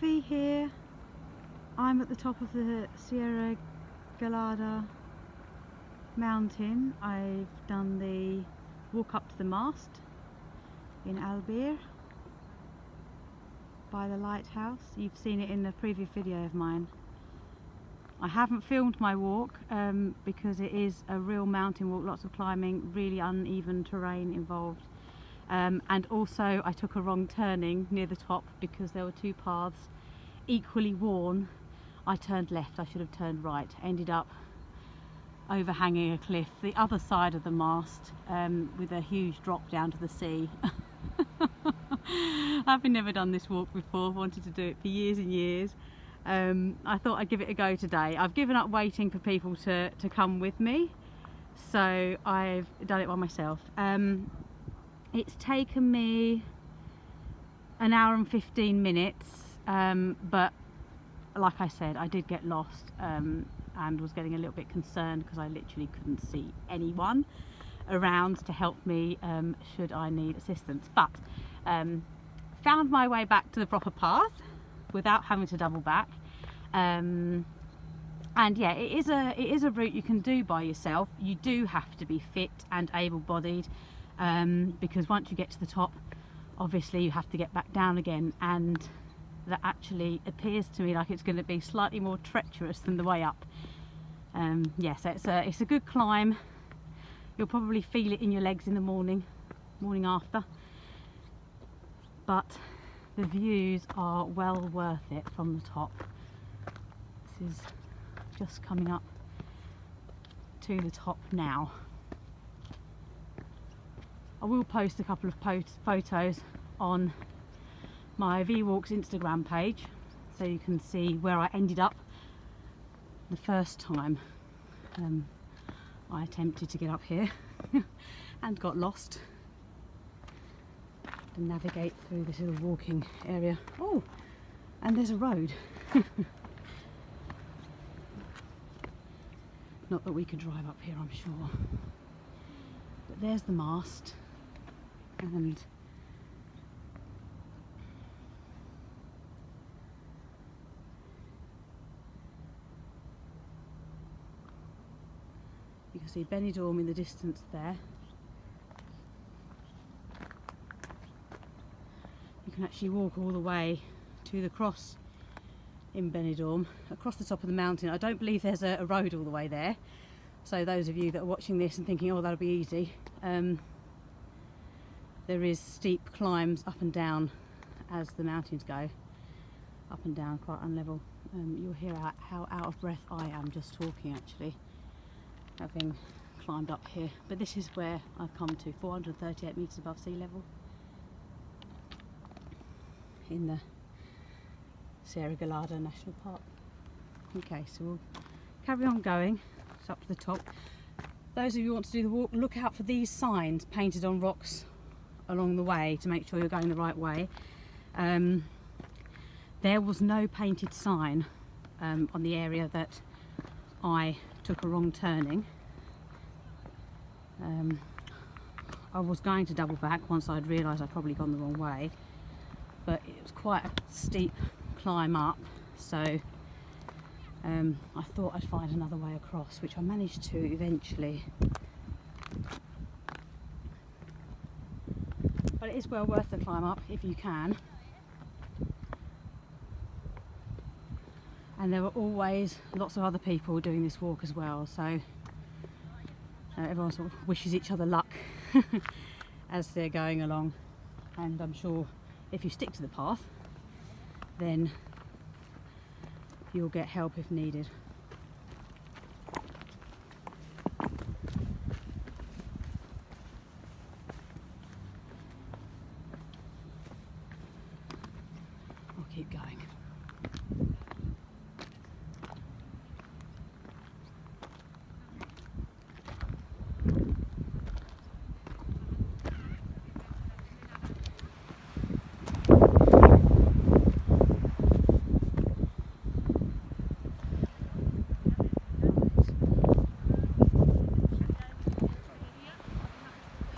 POV here. I'm at the top of the Sierra Helada mountain. I've done the walk up to the mast in Albir by the lighthouse. You've seen it in the previous video of mine. I haven't filmed my walk because it is a real mountain walk, lots of climbing, really uneven terrain involved. And also I took a wrong turning near the top because there were two paths equally worn. I turned left, I should have turned right. Ended up overhanging a cliff, the other side of the mast, with a huge drop down to the sea. I've never done this walk before, wanted to do it for years and years. I thought I'd give it a go today. I've given up waiting for people to come with me, so I've done it by myself. It's taken me an hour and 15 minutes, but like I said, I did get lost and was getting a little bit concerned because I literally couldn't see anyone around to help me should I need assistance. But found my way back to the proper path without having to double back, and yeah, it is a route you can do by yourself. You do have to be fit and able-bodied, because once you get to the top, obviously you have to get back down again, and that actually appears to me like it's going to be slightly more treacherous than the way up. Yes, it's a good climb. You'll probably feel it in your legs in the morning after, but the views are well worth it from the top. This is just coming up to the top now. I will post a couple of photos on my VWalks Instagram page so you can see where I ended up the first time I attempted to get up here and got lost to navigate through this little walking area. Oh, and there's a road. Not that we could drive up here, I'm sure. But there's the mast, and you can see Benidorm in the distance there. You can actually walk all the way to the cross in Benidorm, across the top of the mountain. I don't believe there's a road all the way there, so those of you that are watching this and thinking, oh, that'll be easy, there is steep climbs up and down as the mountains go, up and down, quite unlevel. You'll hear how out of breath I am just talking, actually, having climbed up here. But this is where I've come to, 438 metres above sea level in the Sierra Helada National Park. Okay, so we'll carry on going. It's up to the top. Those of you who want to do the walk, look out for these signs painted on rocks along the way to make sure you're going the right way. There was no painted sign on the area that I took a wrong turning. I was going to double back once I'd realised I'd probably gone the wrong way, but it was quite a steep climb up, so I thought I'd find another way across, which I managed to eventually. But it is well worth the climb up if you can. And there were always lots of other people doing this walk as well, so everyone sort of wishes each other luck as they're going along. And I'm sure if you stick to the path, then you'll get help if needed. I'll keep going.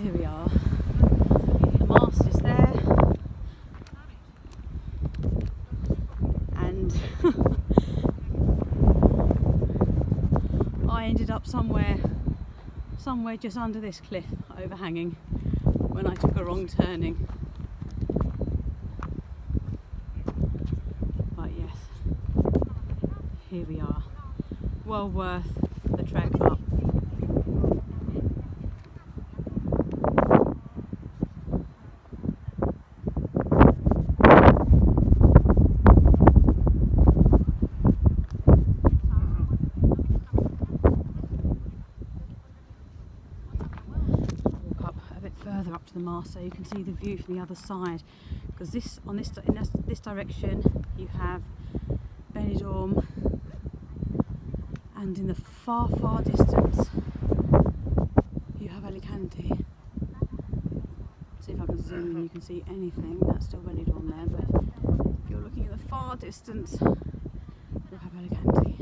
Here we are. The mast is there. and I ended up somewhere just under this cliff overhanging when I took a wrong turning. But yes, here we are. Well worth the trek up. Further up to the mast so you can see the view from the other side, because in this direction you have Benidorm, and in the far distance you have Alicante. See if I can zoom in, you can see anything. That's still Benidorm there, but if you're looking at the far distance you'll have Alicante.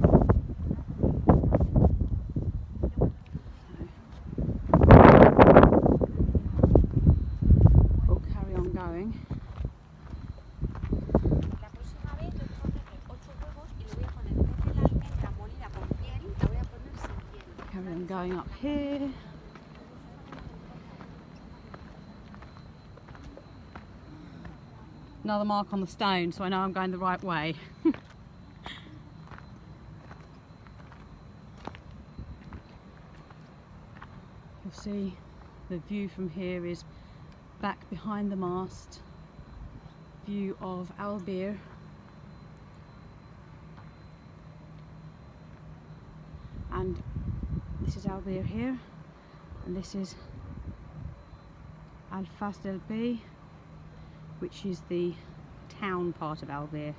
Going up here. Another mark on the stone, so I know I'm going the right way. You'll see the view from here is back behind the mast, view of Albir. And this is Albir here, and this is Albir, which is the town part of Albir.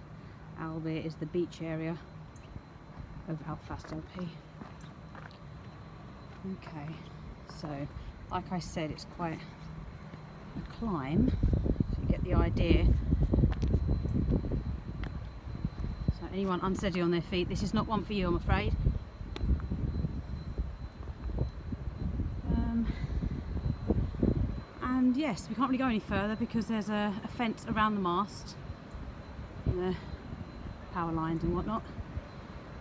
Albir is the beach area of Albir. Okay, so like I said, it's quite a climb, so you get the idea. So anyone unsteady on their feet, this is not one for you, I'm afraid. And yes, we can't really go any further because there's a fence around the mast and the power lines and whatnot.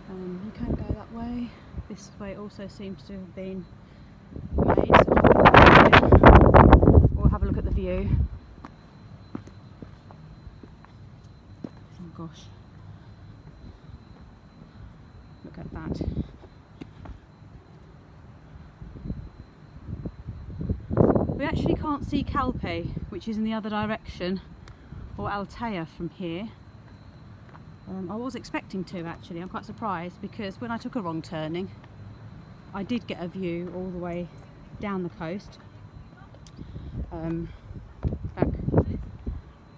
You can't go that way. This way also seems to have been made, so we'll have a look at the view. Oh gosh, look at that. We actually can't see Calpe, which is in the other direction, or Altea from here. I was expecting to actually. I'm quite surprised because when I took a wrong turning I did get a view all the way down the coast, back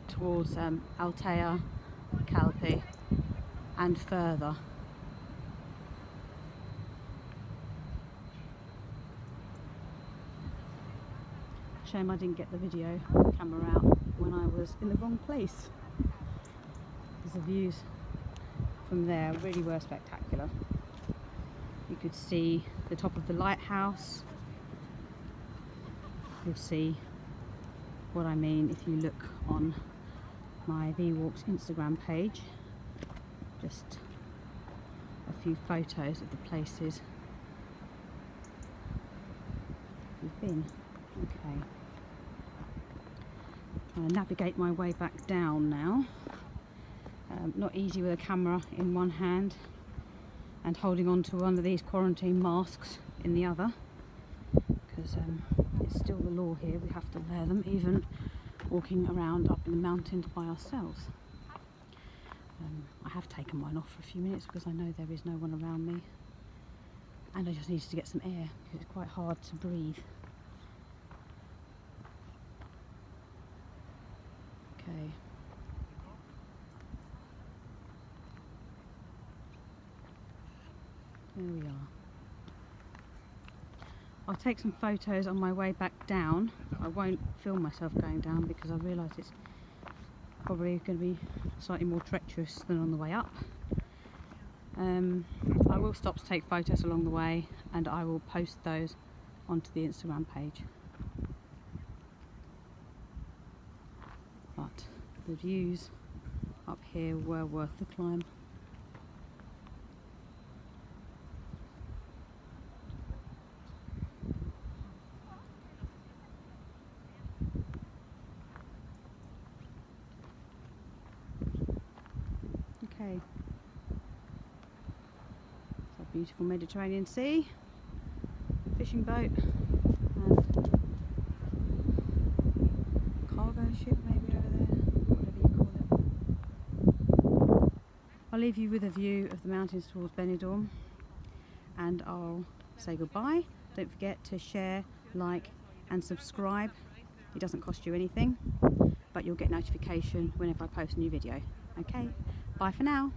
towards Altea, Calpe and further. Shame I didn't get the video camera out when I was in the wrong place, because the views from there really were spectacular. You could see the top of the lighthouse. You'll see what I mean if you look on my VWalks Instagram page. Just a few photos of the places we've been. Okay. Trying to navigate my way back down now. Not easy with a camera in one hand and holding on to one of these quarantine masks in the other, because it's still the law here, we have to wear them even walking around up in the mountains by ourselves. I have taken mine off for a few minutes because I know there is no one around me, and I just needed to get some air because it's quite hard to breathe. Okay. There we are. I'll take some photos on my way back down. I won't film myself going down because I realise it's probably going to be slightly more treacherous than on the way up. I will stop to take photos along the way and I will post those onto the Instagram page. But the views up here were worth the climb. Okay. It's a beautiful Mediterranean Sea. Fishing boat and cargo ship maybe over there, whatever you call it. I'll leave you with a view of the mountains towards Benidorm and I'll say goodbye. Don't forget to share, like and subscribe. It doesn't cost you anything, but you'll get notification whenever I post a new video. Okay, bye for now.